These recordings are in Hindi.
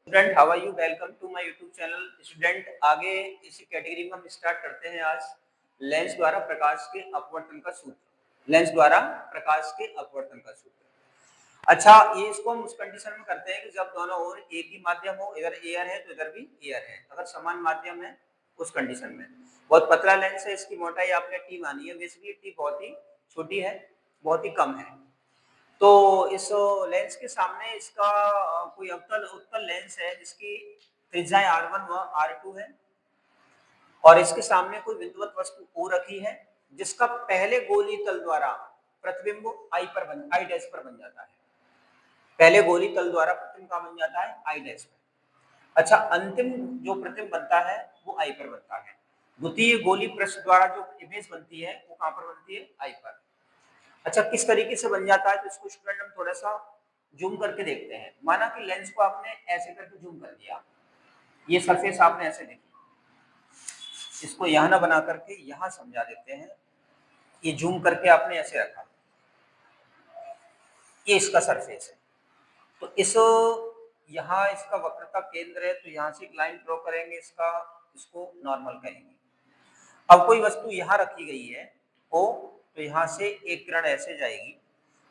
Student how are you welcome to my YouTube channel. Student आगे इसी कैटेगरी में हम स्टार्ट करते हैं आज लेंस द्वारा प्रकाश के अपवर्तन का सूत्र। लेंस द्वारा प्रकाश के अपवर्तन का सूत्र। अच्छा, ये इसको हम उस कंडीशन में करते हैं कि जब दोनों ओर एक ही माध्यम हो, इधर एयर है तो इधर भी एयर है, अगर समान माध्यम है उस कंडीशन में। बहुत पतला लेंस है, इसकी मोटाई आपने टी मानी है, बेसिकली टी बहुत ही छोटी है, बहुत ही कम है। तो इस लेंस के सामने इसका कोई अवतल उत्तल लेंस है जिसकी त्रिज्या R1 व R2 है और इसके सामने कोई बिंदुवत वस्तु O रखी है जिसका पहले गोली तल द्वारा प्रतिबिंब I डैश पर बन जाता है। पहले गोली तल द्वारा प्रतिबिंब कहाँ बन जाता है? I डैश पर। अच्छा, अंतिम जो प्रतिबिंब बनता है वो I पर बनता है। द्वितीय गोली पृष्ठ द्वारा जो इमेज बनती है वो कहाँ पर बनती है? I पर। अच्छा, किस तरीके से बन जाता है तो इसको स्टूडेंट हम थोड़ा सा जूम करके देखते हैं। माना कि लेंस को आपने ऐसे करके जूम कर दिया, ये सरफेस आपने ऐसे देखी, इसको यहाँ ना बना करके यहाँ समझा देते हैं। ये जूम करके आपने ऐसे रखा, ये इसका सरफेस है, तो इस यहाँ इसका वक्रता केंद्र है, तो यहाँ से एक लाइन ड्रॉ करेंगे, इसको नॉर्मल कहेंगे। अब कोई वस्तु यहाँ रखी गई है O, तो यहाँ से एक किरण ऐसे जाएगी,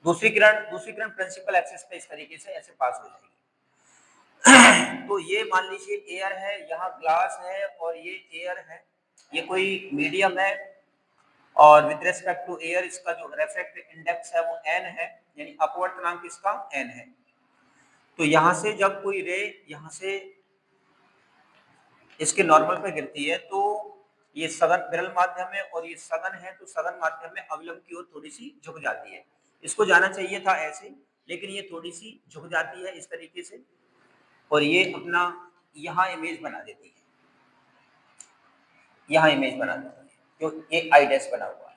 दूसरी किरण प्रिंसिपल एक्सिस पे इस तरीके से ऐसे पास हो जाएगी। तो ये मान लीजिए एयर है, यहाँ ग्लास है और ये एयर है, ये कोई मीडियम है और विद रिस्पेक्ट टू एयर इसका जो रिफ्रैक्टिव इंडेक्स है वो n है, यानी अपवर्तनांक इसका n है। तो यहाँ से जब कोई रे यहाँ से इसके नॉर्मल पे गिरती है तो ये सघन विरल माध्यम है और ये सघन है, तो सघन माध्यम में अवलंब की ओर थोड़ी सी झुक जाती है। इसको जाना चाहिए था ऐसे, लेकिन ये थोड़ी सी झुक जाती है इस तरीके से और ये अपना यहाँ इमेज बना देती है, यहाँ इमेज बना देती है, जो एक आई डैश बना हुआ है।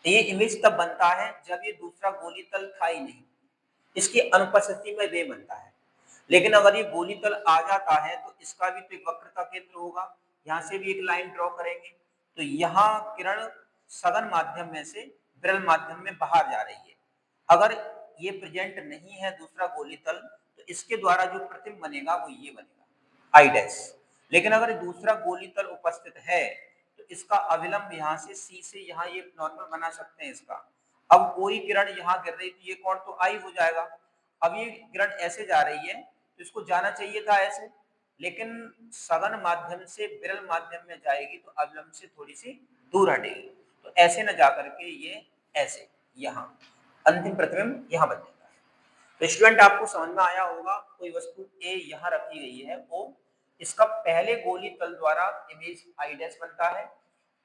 ये इमेज तब बनता है जब ये दूसरा गोली तल था ही नहीं, इसकी अनुपस्थिति में वे बनता है। लेकिन अगर ये गोली तल आ जाता है तो इसका भी तो एक वक्रता केंद्र होगा, यहाँ से भी एक लाइन ड्रॉ करेंगे, तो यहाँ किरण सघन माध्यम में से विरल माध्यम में बाहर जा रही है। अगर ये प्रेजेंट नहीं है दूसरा गोली तल, तो इसके द्वारा जो प्रतिबिंब बनेगा वो ये बनेगा आई डैश। लेकिन अगर दूसरा गोली तल उपस्थित है तो इसका अविलंब यहाँ से C से यहाँ ये नॉर्मल बना सकते हैं इसका। अब कोई किरण यहाँ गिर रही थी, ये कोण तो I हो जाएगा। अब ये किरण ऐसे जा रही है तो इसको जाना चाहिए था ऐसे, लेकिन सघन माध्यम से विरल माध्यम में जाएगी तो अविलंब से थोड़ी सी दूर हटेगी, तो ऐसे न जा करके ये ऐसे यहाँ अंतिम प्रतिबिंब यहाँ बन जाता है। तो स्टूडेंट आपको समझ में आया होगा, कोई वस्तु A यहाँ रखी गई है, वो इसका पहले गोली तल द्वारा इमेज I डैश बनता है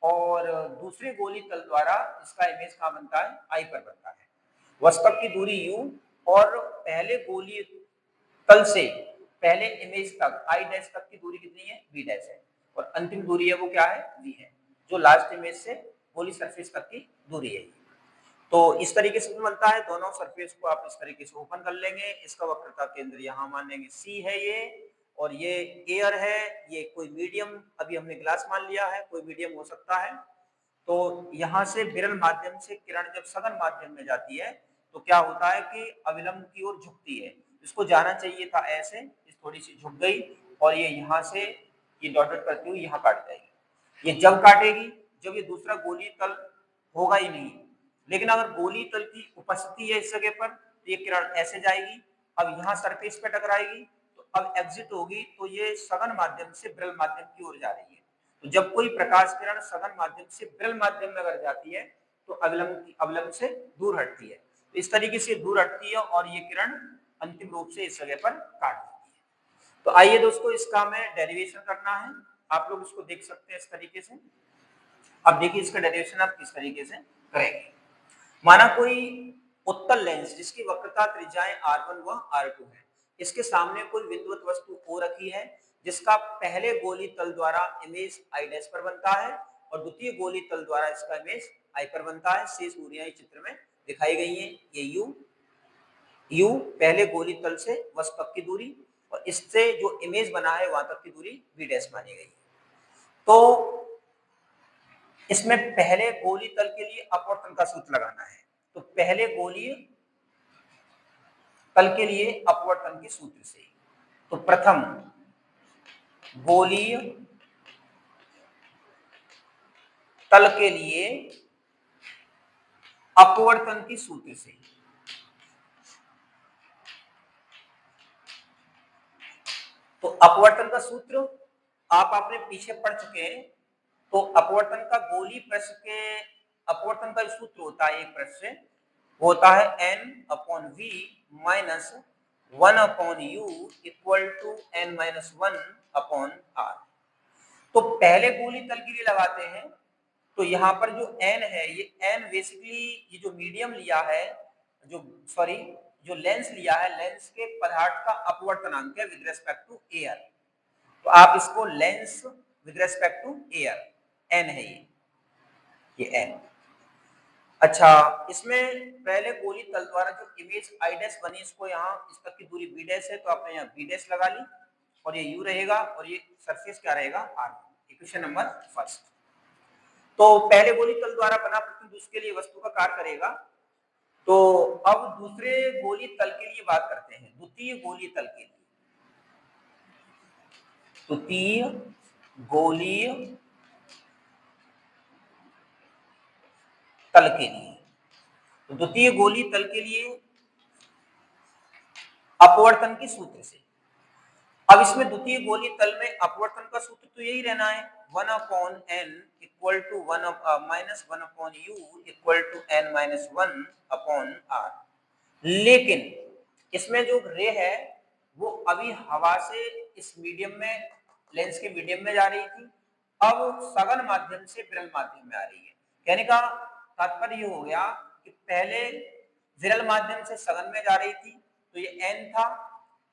और दूसरे गोली तल द्वारा इसका इमेज कहाँ बनता है? I पर बनता है। वस्तक की दूरी U और पहले गोली तल से पहले इमेज तक I डैश तक की दूरी कितनी है? V डैश है और अंतिम दूरी है वो क्या है? V है, जो लास्ट इमेज से गोली सरफेस तक की दूरी है। तो इस तरीके से बनता है, दोनों सरफेस को आप इस तरीके से ओपन कर लेंगे, इसका वक्रता केंद्र यहाँ मान लेंगे C है ये, और ये एयर है, ये कोई मीडियम अभी हमने ग्लास मान लिया है, कोई मीडियम हो सकता है। तो यहाँ से विरल माध्यम से किरण जब सघन माध्यम में जाती है तो क्या होता है कि अविलंब की ओर झुकती है। इसको जाना चाहिए था ऐसे, इस थोड़ी सी झुक गई और ये यहाँ से ये डॉटेड करती हुई यहाँ काट जाएगी। ये जब काटेगी जब ये दूसरा गोली तल होगा ही नहीं, लेकिन अगर गोली तल की उपस्थिति है इस जगह पर तो ये किरण ऐसे जाएगी, अब यहाँ सरफेस पे टकराएगी, तो अब एग्जिट होगी, तो ये सघन माध्यम से विरल माध्यम की ओर जा रही है। तो जब कोई प्रकाश किरण सघन माध्यम से विरल माध्यम में अगर जाती है तो अवलंब से दूर हटती है, तो इस तरीके से दूर हटती है और ये किरण अंतिम रूप से इस जगह पर काट देती है। तो आइए दोस्तों, इसका हमें डेरिवेशन करना है, आप लोग इसको देख सकते हैं इस तरीके से। अब देखिए इसका डेरिवेशन आप किस तरीके से करेंगे। माना कोई उत्तल लेंस जिसकी वक्रता त्रिज्याएं R1 व R2 है, इसके सामने कोई बिंदुवत वस्तु O रखी है जिसका पहले गोली तल द्वारा इमेज I डैश पर बनता है और द्वितीय गोली तल द्वारा इसका इमेज I पर बनता है। शेष दूरियां चित्र में दिखाई गई हैं, ये U पहले गोली तल से वस्तु की दूरी और इससे जो इमेज बना है वहां तक की दूरी V डैश मानी गई। तो इसमें पहले गोली तल के लिए अपवर्तन का सूत्र लगाना है, तो पहले गोली तल के लिए अपवर्तन के सूत्र से तो प्रथम गोलीय तल के लिए अपवर्तन की सूत्र से, तो अपवर्तन का सूत्र आप आपने पीछे पढ़ चुके हैं। तो अपवर्तन का गोली पृष्ठ के अपवर्तन का सूत्र होता है एक पृष्ठ से, वो होता है n/v minus 1/u equal to n-1/r। तो पहले गोली तल के लिए लगाते हैं, तो यहाँ पर जो n है, ये n बेसिकली ये जो मीडियम लिया है, जो लेंस लिया है, लेंस के पदार्थ का अपवर्तनांक है विद रेस्पेक्ट टू एयर। तो आप इसको lens with respect to air n है ये n। अच्छा, इसमें पहले गोली तल द्वारा जो इमेज आई डैश बनी, इसको यहाँ इस तक की दूरी बी डैश है, तो आपने यहाँ बी डैश लगा ली और ये यू रहेगा और ये सरफेस क्या रहेगा, आर। Equation number first. तो पहले गोली तल द्वारा बना प्रतिबिंब उसके लिए वस्तु का कार्य करेगा। तो अब दूसरे गोली तल के लिए बात करते हैं, द्वितीय गोली तल के लिए। द्वितीय गोलीय तल के लिए, तो द्वितीय गोली तल के लिए अपवर्तन के सूत्र से। अब इसमें द्वितीय गोली तल में अपवर्तन का सूत्र तो यही रहना है, 1/n equal to minus 1/u equal to n-1/r। लेकिन इसमें जो रे है वो अभी हवा से इस मीडियम में, लेंस के मीडियम में जा रही थी, अब सघन माध्यम से विरल माध्यम में आ रही है। कहने का तात्पर्य ये हो गया कि पहले विरल माध्यम से सघन में जा रही थी, तो ये n था,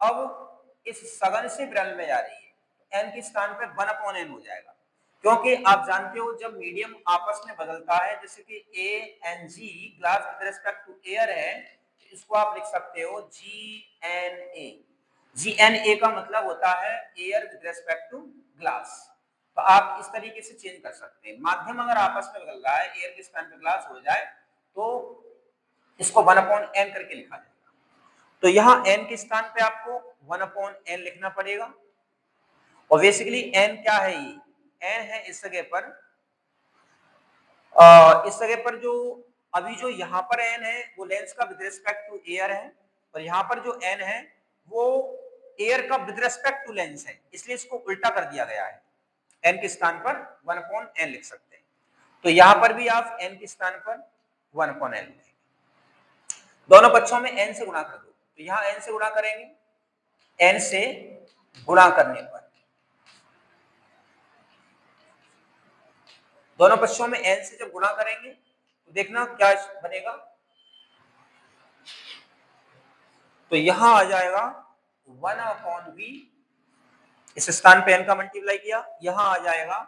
अब इस सघन से विरल में जा रही है, तो n के स्थान पे 1/n हो जाएगा। क्योंकि आप जानते हो जब मीडियम आपस में बदलता है, जैसे कि ANG glass with respect to air है, तो इसको आप लिख सकते हो GNA। GNA का मतलब होता है air with respect to glass. तो आप इस तरीके से चेंज कर सकते हैं, माध्यम अगर आपस में बदल रहा है, एयर के स्थान पे ग्लास हो जाए तो इसको 1/n करके लिखा जाएगा। तो यहाँ n के स्थान पे आपको 1/n लिखना पड़ेगा। और बेसिकली n क्या है, ये n है इस जगह पर जो अभी जो यहाँ पर n है वो लेंस का विद रिस्पेक्ट टू एयर है, और यहाँ पर जो n है वो एयर का विद रिस्पेक्ट टू लेंस है, इसलिए इसको उल्टा कर दिया गया है। n के स्थान पर 1/n लिख सकते हैं। तो यहाँ पर भी आप n के स्थान पर 1/n लिखेंगे। दोनों पक्षों में n से गुणा कर दो, तो यहाँ n से गुणा करेंगे, n से गुणा करने पर दोनों पक्षों में n से जब गुणा करेंगे तो देखना क्या बनेगा। तो यहां आ जाएगा 1/v, इस स्थान पे n का मल्टीप्लाई किया, यहां आ जाएगा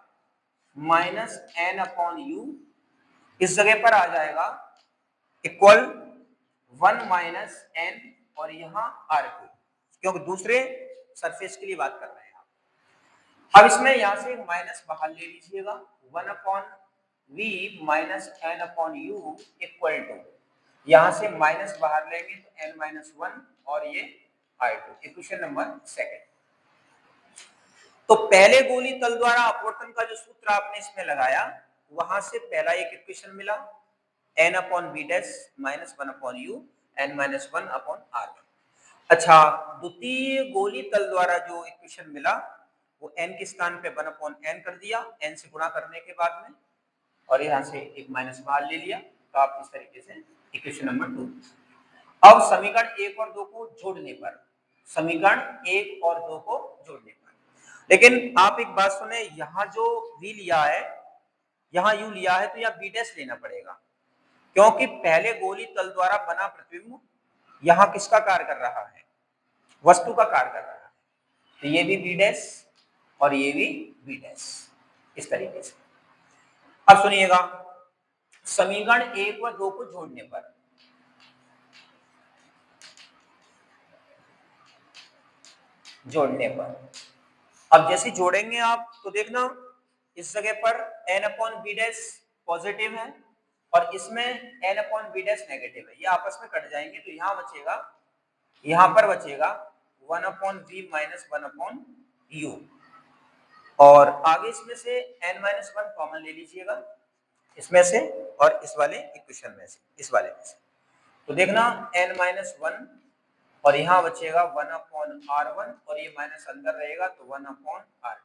-n/u, इस जगह पर आ जाएगा इक्वल 1 - n और यहाँ r2, क्योंकि दूसरे सरफेस के लिए बात कर रहे हैं आप। अब इसमें यहां से एक माइनस बाहर ले लीजिएगा, 1/v minus n/u equal to, यहां से माइनस बाहर लेंगे तो n-1 और ये r2। Equation number second. तो पहले गोली तल द्वारा अपवर्तन का जो सूत्र आपने इसमें लगाया, वहां से पहला एक इक्वेशन मिला, n/v माइनस 1/u n-1/r। अच्छा, द्वितीय गोली तल द्वारा जो इक्वेशन मिला वो n के स्थान पे 1/n कर दिया, n से गुणा करने के बाद में, और यहाँ से एक माइनस बाहर ले लिया। तो आप इस तरीके से इक्वेशन नंबर 2। अब समीकरण 1 और 2 को जोड़ने पर, समीकरण 1 और 2 को जोड़ने पर, लेकिन आप एक बात सुने, यहाँ जो v लिया है, यहाँ u लिया है, तो यहाँ b डैश लेना पड़ेगा, क्योंकि पहले गोली तल द्वारा बना प्रतिबिंब यहाँ किसका कार्य कर रहा है, वस्तु का कार्य कर रहा है। तो ये भी b डैश और ये भी b डैश, इस तरीके से। अब सुनिएगा, समीकरण 1 व 2 को जोड़ने पर, अब जैसे जोड़ेंगे आप तो देखना इस जगह पर n/b डैश पॉजिटिव है और इसमें n/b डैश नेगेटिव है, ये आपस में कट जाएंगे, तो यहाँ बचेगा, यहाँ पर बचेगा 1/v माइनस 1/u। और आगे इसमें से n-1 कॉमन ले लीजिएगा इसमें से और इस वाले इक्वेशन में से, इस वाले में से। तो देखना n-1 और यहाँ बचेगा 1/r1 और ये माइनस अंदर रहेगा तो 1/r।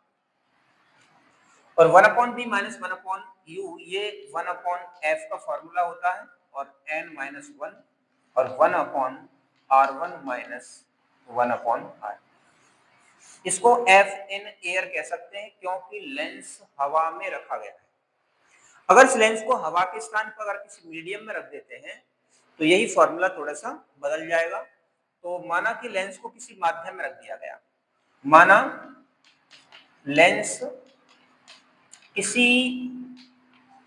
और 1/v माइनस 1/u ये 1/f का फॉर्मूला होता है और n-1 और 1/r1 माइनस 1/r। इसको f इन एयर कह सकते हैं क्योंकि लेंस हवा में रखा गया है। अगर इस लेंस को हवा के स्थान पर अगर किसी मीडियम में रख देते हैं तो यही फॉर्मूला थोड़ा सा बदल जाएगा। तो माना कि लेंस को किसी माध्यम में रख दिया गया, माना लेंस किसी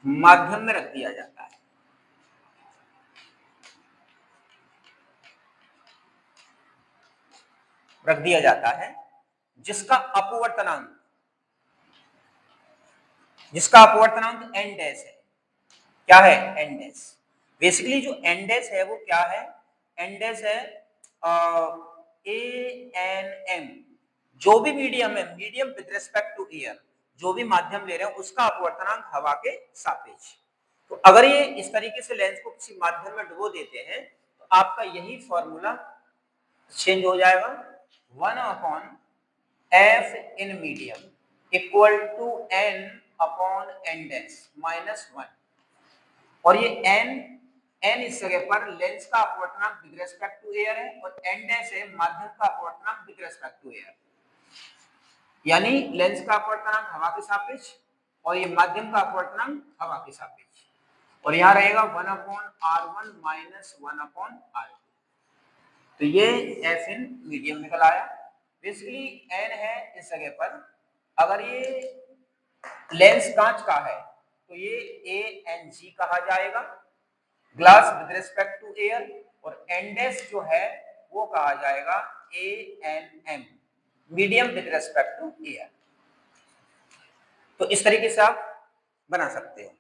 माध्यम में रख दिया जाता है, जिसका अपवर्तनांक n डैश है। क्या है? n dash. बेसिकली जो n डैश है वो क्या है? n डैश है ANM, जो भी मीडियम है, medium with respect to air, जो भी माध्यम ले रहे हैं उसका अपवर्तनांक हवा के सापेक्ष। तो अगर ये इस तरीके से लेंस को किसी माध्यम में डुबो देते हैं तो आपका यही फॉर्मूला चेंज हो जाएगा, 1/f in medium equal to n/n dash minus 1। और ये n इस जगह पर लेंस का अपवर्तनांक विद रिस्पेक्ट टू एयर है और n डैश है माध्यम का अपवर्तनांक विद रिस्पेक्ट टू एयर, यानी लेंस का अपवर्तनांक हवा के सापेक्ष और ये माध्यम का अपवर्तनांक हवा के सापेक्ष। और यहाँ रहेगा 1/r1 माइनस 1/r। तो ये f इन मीडियम निकल आया। बेसिकली n है इस जगह पर, अगर ये लेंस कांच का है तो ये ANG कहा जाएगा, glass with respect to air, और n डैश जो है वो कहा जाएगा ANM, medium with respect to air. तो इस तरीके से आप बना सकते हैं।